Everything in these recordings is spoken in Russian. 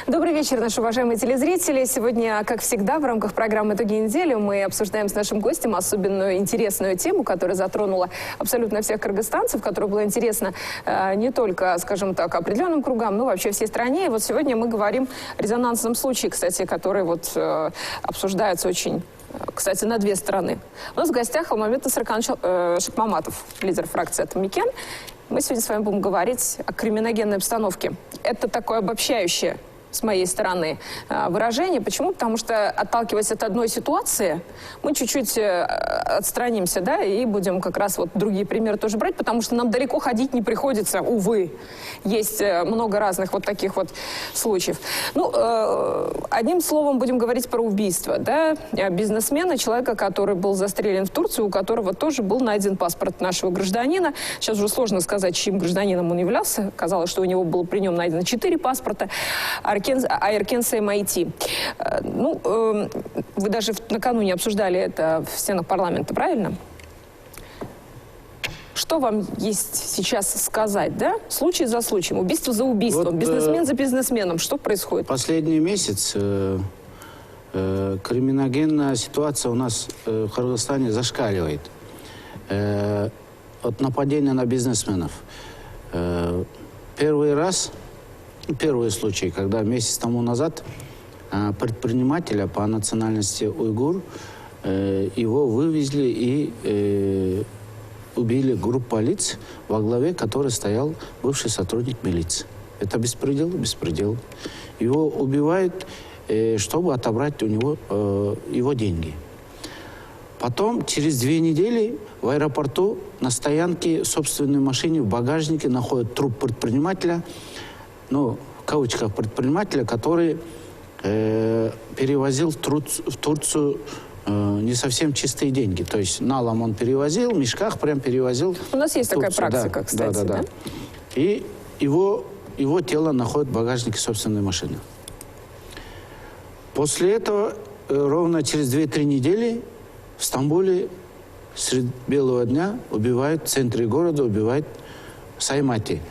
Добрый вечер, наши уважаемые телезрители. Сегодня, как всегда, в рамках программы «Итоги недели» мы обсуждаем с нашим гостем особенную интересную тему, которая затронула абсолютно всех кыргызстанцев, которая была интересна не только, скажем так, определенным кругам, но вообще всей стране. И вот сегодня мы говорим о резонансном случае, кстати, который вот обсуждается очень, кстати, на две стороны. У нас в гостях Алмамбет Шыкмаматов, лидер фракции «Атамекен». Мы сегодня с вами будем говорить о криминогенной обстановке. Это такое обобщающее, с моей стороны, выражение. Почему? Потому что, отталкиваясь от одной ситуации, мы чуть-чуть отстранимся, да, и будем как раз вот другие примеры тоже брать, потому что нам далеко ходить не приходится, увы. Есть много разных вот таких вот случаев. Ну, одним словом будем говорить про убийство, да, бизнесмена, человека, который был застрелен в Турции, у которого тоже был найден паспорт нашего гражданина. Сейчас уже сложно сказать, чьим гражданином он являлся. Казалось, что у него было при нем найдено 4 паспорта. Айркен Сеймайти. Ну, вы даже накануне обсуждали это в стенах парламента, правильно? Что вам есть сейчас сказать, да? Случай за случаем, убийство за убийством, вот, бизнесмен за бизнесменом. Что происходит? Последний месяц криминогенная ситуация у нас в Кыргызстане зашкаливает. От нападения на бизнесменов. Первый случай, когда месяц тому назад предпринимателя по национальности уйгур, его вывезли и убили группа лиц, во главе которой стоял бывший сотрудник милиции. Это беспредел, беспредел. Его убивают, чтобы отобрать у него его деньги. Потом, через 2 недели, в аэропорту на стоянке в собственной машине в багажнике находят труп предпринимателя, ну, в кавычках, предпринимателя, который перевозил в Турцию не совсем чистые деньги. То есть налом он перевозил, в мешках прям перевозил. У нас есть такая практика, да, кстати. Да. И его тело находят в багажнике собственной машины. После этого, ровно через 2-3 недели, в Стамбуле средь белого дня убивают, в центре города убивают Саймати.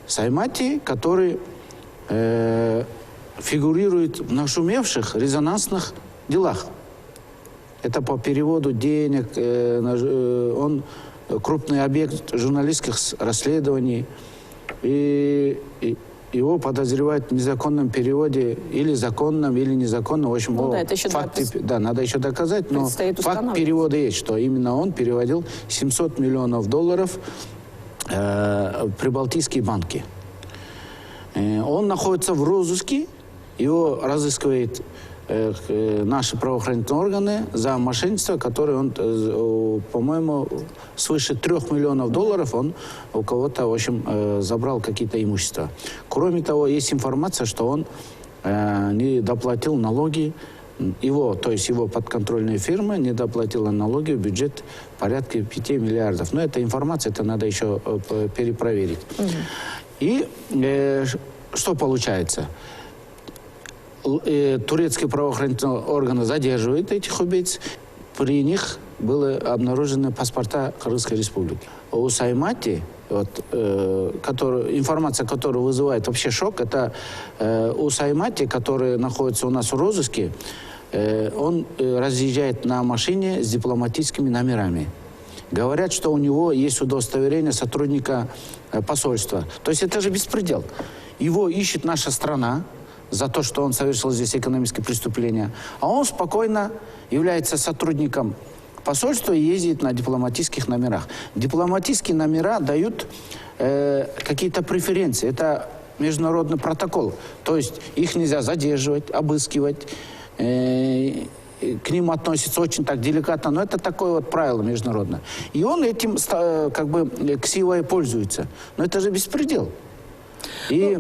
Саймати, который фигурирует в нашумевших резонансных делах. Это по переводу денег, он крупный объект журналистских расследований. И его подозревают в незаконном переводе, или законном, или незаконном. В общем, ну, да, это еще надо еще доказать, но факт перевода есть, что именно он переводил $700 миллионов в прибалтийские банки. Он находится в розыске, его разыскивают наши правоохранительные органы за мошенничество, которое он, по-моему, свыше $3 миллионов он у кого-то, в общем, забрал какие-то имущества. Кроме того, есть информация, что он не доплатил налоги, то есть его подконтрольная фирма не доплатила налоги в бюджет порядка 5 миллиардов. Но эта информация, это надо еще перепроверить. И что получается? Турецкие правоохранительные органы задерживают этих убийц. При них были обнаружены паспорта Кыргызской республики. У Саймати, информация, которая вызывает вообще шок, это у Саймати, который находится у нас в розыске, он разъезжает на машине с дипломатическими номерами. Говорят, что у него есть удостоверение сотрудника посольства. То есть это же беспредел. Его ищет наша страна за то, что он совершил здесь экономические преступления, а он спокойно является сотрудником посольства и ездит на дипломатических номерах. Дипломатические номера дают какие-то преференции. Это международный протокол. То есть их нельзя задерживать, обыскивать. К ним относятся очень так деликатно, но это такое вот правило международное. И он этим как бы ксивой пользуется. Но это же беспредел. И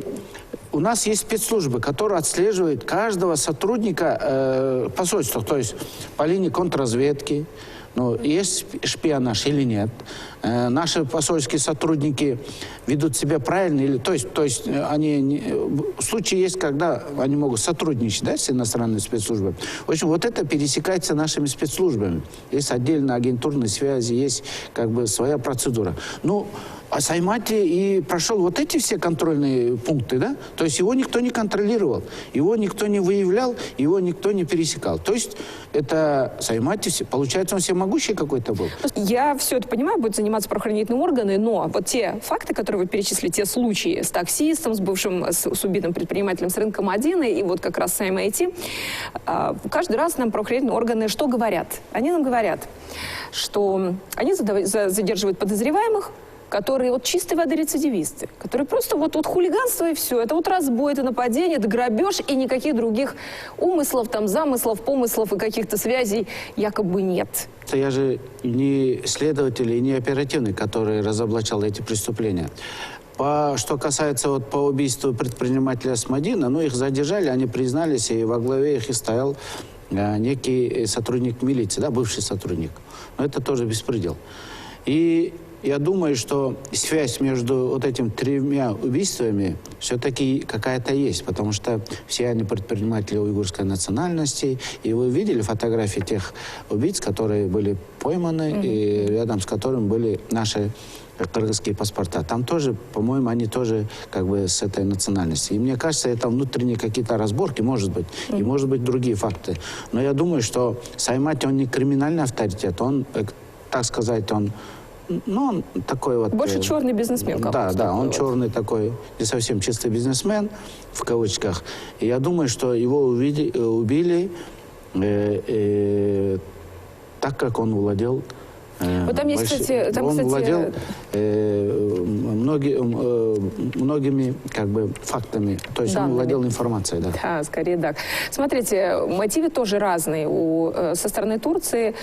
у нас есть спецслужбы, которые отслеживают каждого сотрудника посольства, то есть по линии контрразведки, ну, есть шпионаж или нет. Наши посольские сотрудники ведут себя правильно, или, то есть они случаи есть, когда они могут сотрудничать, да, с иностранными спецслужбами. В общем, вот это пересекается нашими спецслужбами. Есть отдельно агентурные связи, есть как бы своя процедура. Ну, Саймати и прошел вот эти все контрольные пункты, да? То есть его никто не контролировал, его никто не выявлял, его никто не пересекал. То есть это Саймати, получается, он всемогущий какой-то был. Я все это понимаю, будут заниматься правоохранительные органы, но вот те факты, которые вы перечислили, те случаи с таксистом, с бывшим, с убитым предпринимателем с рынком 1 и вот как раз с Саймати, каждый раз нам правоохранительные органы что говорят? Они нам говорят, что они задерживают подозреваемых, которые вот чистой воды рецидивисты, которые просто вот хулиганство и все. Это вот разбой, это нападение, это грабеж, и никаких других умыслов, там, замыслов, помыслов и каких-то связей якобы нет. Я же не следователь и не оперативный, который разоблачал эти преступления. Что касается вот по убийству предпринимателя Смодина, ну, их задержали, они признались, и во главе их и стоял некий сотрудник милиции, да, бывший сотрудник. Но это тоже беспредел. И я думаю, что связь между вот этими 3 убийствами все-таки какая-то есть, потому что все они предприниматели уйгурской национальности, и вы видели фотографии тех убийц, которые были пойманы, и рядом с которыми были наши кыргызские паспорта. Там тоже, по-моему, они тоже как бы с этой национальности. И мне кажется, это внутренние какие-то разборки, может быть, и может быть другие факты. Но я думаю, что Саймати, он не криминальный авторитет, он, так сказать, он такой вот... Больше черный бизнесмен. Да, он черный такой, не совсем чистый бизнесмен, в кавычках. И я думаю, что его убили так, как он владел... Вот там есть, кстати... Он владел многими как бы фактами, то есть он владел информацией. Да. Да, скорее так. Смотрите, мотивы тоже разные. Со стороны Турции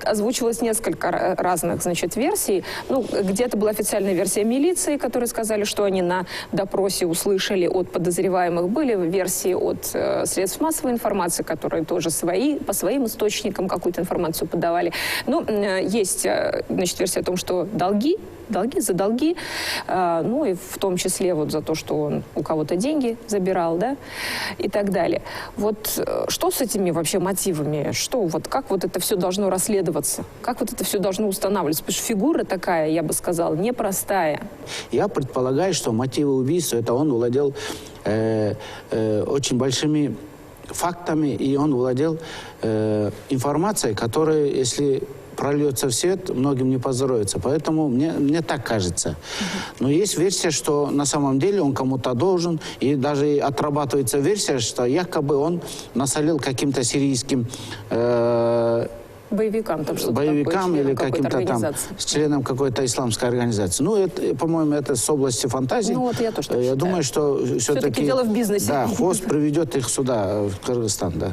озвучивалось несколько разных, значит, версий. Ну, где-то была официальная версия милиции, которые сказали, что они на допросе услышали от подозреваемых. Были версии от средств массовой информации, которые тоже по своим источникам какую-то информацию подавали. Ну, есть, значит, версия о том, что долги за долги, ну и в том числе вот за то, что он у кого-то деньги забирал, да, и так далее. Вот что с этими вообще мотивами? Как вот это все должно расследоваться? Как вот это все должно устанавливаться? Потому что фигура такая, я бы сказала, непростая. Я предполагаю, что мотивы убийства, это он владел очень большими фактами, и он владел информацией, которая, если прольется в свет, многим не поздоровится. Поэтому мне так кажется. Но есть версия, что на самом деле он кому-то должен, и даже отрабатывается версия, что якобы он насолил каким-то сирийским боевикам, там что-то боевикам такое, или каким-то там членам какой-то исламской организации. Ну, это, по-моему, это с области фантазии. Ну, вот я тоже так Я считаю. думаю, что все-таки дело в бизнесе. Да, хвост приведет их сюда, в Кыргызстан, да.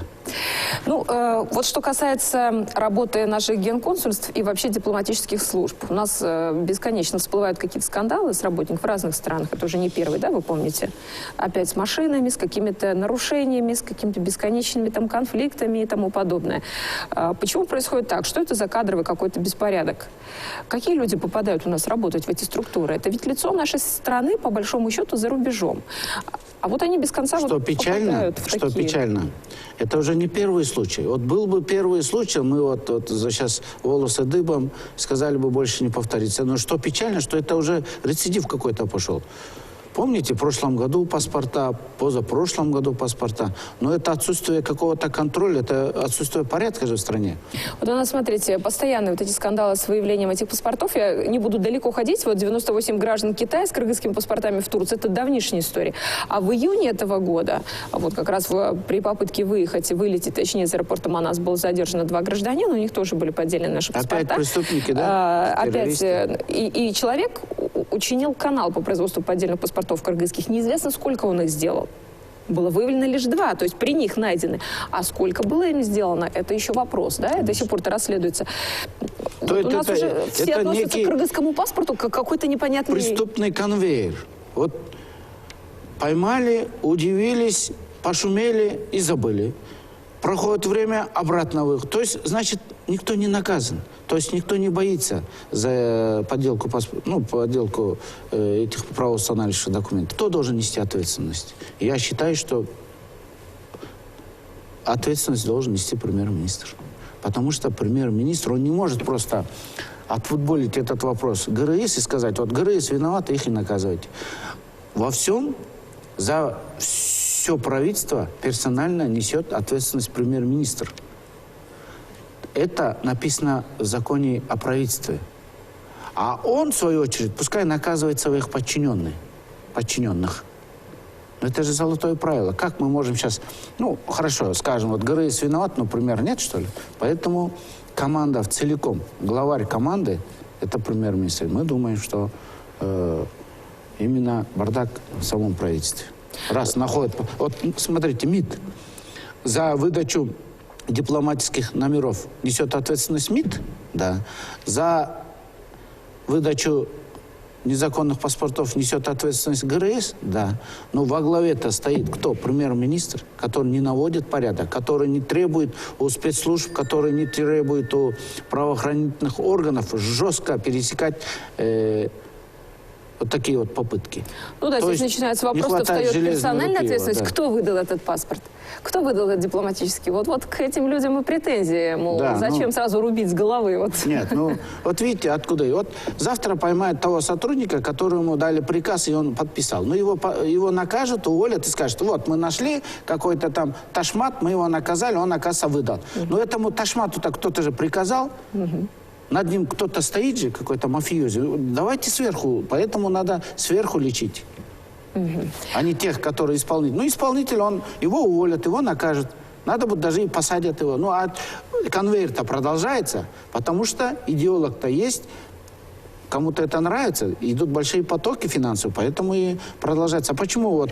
Ну, вот что касается работы наших генконсульств и вообще дипломатических служб. У нас бесконечно всплывают какие-то скандалы с работников в разных странах. Это уже не первый, да, вы помните? Опять с машинами, с какими-то нарушениями, с какими-то бесконечными там конфликтами и тому подобное. Почему происходит так? Что это за кадровый какой-то беспорядок? Какие люди попадают у нас работать в эти структуры? Это ведь лицо нашей страны, по большому счету, за рубежом. А вот они без конца попадают в Что печально, это уже не первый случай. Вот был бы первый случай, мы вот сейчас волосы дыбом, сказали бы, больше не повторится. Но что печально, что это уже рецидив какой-то пошел. Помните, в прошлом году паспорта, позапрошлом году паспорта. Но это отсутствие какого-то контроля, это отсутствие порядка же в стране. Вот у нас, смотрите, постоянные вот эти скандалы с выявлением этих паспортов. Я не буду далеко ходить. Вот 98 граждан Китая с кыргызскими паспортами в Турции. Это давнишняя история. А в июне этого года, вот как раз при попытке вылететь, точнее, из аэропорта Манас было задержано 2 гражданина. У них тоже были поддельные наши паспорта. Опять преступники, да? Опять. И человек учинил канал по производству поддельных паспортов кыргызских. Неизвестно, сколько он их сделал. Было выявлено лишь 2, то есть при них найдены. А сколько было им сделано, это еще вопрос, да? Это до сих пор расследуется. Вот у нас уже все относятся к кыргызскому паспорту как какой-то непонятный... Преступный конвейер. Вот поймали, удивились, пошумели и забыли. Проходит время, обратно выход. То есть, значит, никто не наказан. То есть никто не боится за подделку этих правоустанавливающих документов. Кто должен нести ответственность? Я считаю, что ответственность должен нести премьер-министр. Потому что премьер-министр, он не может просто отфутболить этот вопрос ГРС и сказать, вот ГРС виноваты, их и наказывайте. Во всем за все правительство персонально несет ответственность премьер-министр. Это написано в законе о правительстве. А он, в свою очередь, пускай наказывает своих подчиненных. Но это же золотое правило. Как мы можем сейчас... Ну, хорошо, скажем, вот ГРС виноват, но пример нет, что ли? Поэтому команда целиком, главарь команды, это премьер-министр. Мы думаем, что именно бардак в самом правительстве. Раз находят... Вот смотрите, МИД за выдачу дипломатических номеров несет ответственность МИД, да. За выдачу незаконных паспортов несет ответственность ГРС, да. Но во главе-то стоит кто? Премьер-министр, который не наводит порядок, который не требует у спецслужб, который не требует у правоохранительных органов жестко пересекать вот такие вот попытки. Ну да, здесь начинается вопрос, что встает персональная ответственность. Да. Кто выдал этот паспорт? Кто выдал этот дипломатический? Вот к этим людям и претензии, мол, да, зачем сразу рубить с головы? Вот. Нет, ну, вот видите, откуда. И вот завтра поймают того сотрудника, которому дали приказ, и он подписал. Ну, его накажут, уволят и скажут, вот, мы нашли какой-то там ташмат, мы его наказали, он, оказывается, выдал. Но этому ташмату-то кто-то же приказал. Над ним кто-то стоит же, какой-то мафиози. Давайте сверху. Поэтому надо сверху лечить. А не тех, которые исполнитель. Ну, исполнитель, его уволят, его накажут. Надо будет даже и посадят его. Ну, а конвейер-то продолжается, потому что идеолог-то есть. Кому-то это нравится. Идут большие потоки финансовые, поэтому и продолжается. А почему вот,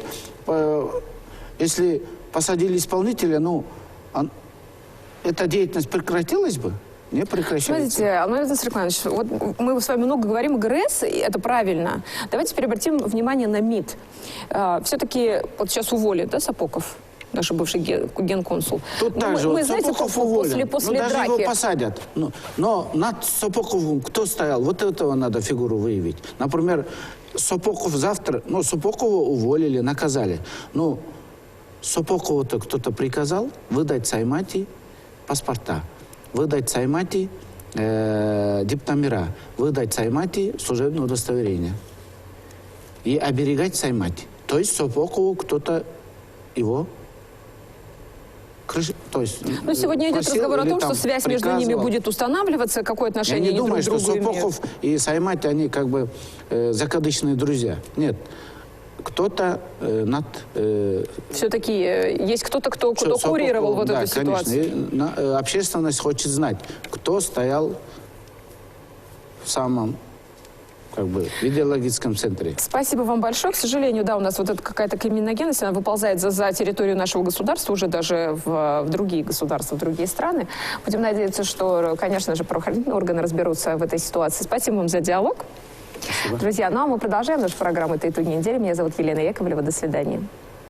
если посадили исполнителя, ну, эта деятельность прекратилась бы? Не прекращается. Смотрите, Алмаз Насрикович, вот мы с вами много говорим о ГРС, и это правильно. Давайте теперь обратим внимание на МИД. Все-таки вот сейчас уволят, да, Сапогов, наш бывший генконсул. Тут также мы знаете, Сапогов уволен. После даже драки. Его посадят. Но над Сапоговым кто стоял? Вот этого надо фигуру выявить. Например, Сапогов завтра... Ну, Сапогова уволили, наказали. Ну, Сапогову-то кто-то приказал выдать Саймати паспорта. Выдать Саймати диптомера, выдать Саймати служебное удостоверение и оберегать Саймати. То есть Сапогову кто-то его... То есть, но сегодня идет разговор о том, что связь между ними будет устанавливаться, какое отношение они друг к другу имеют. Я не думаю, что Сапогов и Саймати, они как бы закадычные друзья. Нет. Кто-то над... Все-таки есть кто-то, кто курировал вот эту ситуацию. Конечно. Общественность хочет знать, кто стоял в самом в идеологическом центре. Спасибо вам большое. К сожалению, да, у нас вот эта какая-то криминогенность, она выползает за территорию нашего государства, уже даже в другие государства, в другие страны. Будем надеяться, что, конечно же, правоохранительные органы разберутся в этой ситуации. Спасибо вам за диалог. Спасибо. Друзья, ну а мы продолжаем нашу программу «Это итоги недели». Меня зовут Елена Яковлева. До свидания.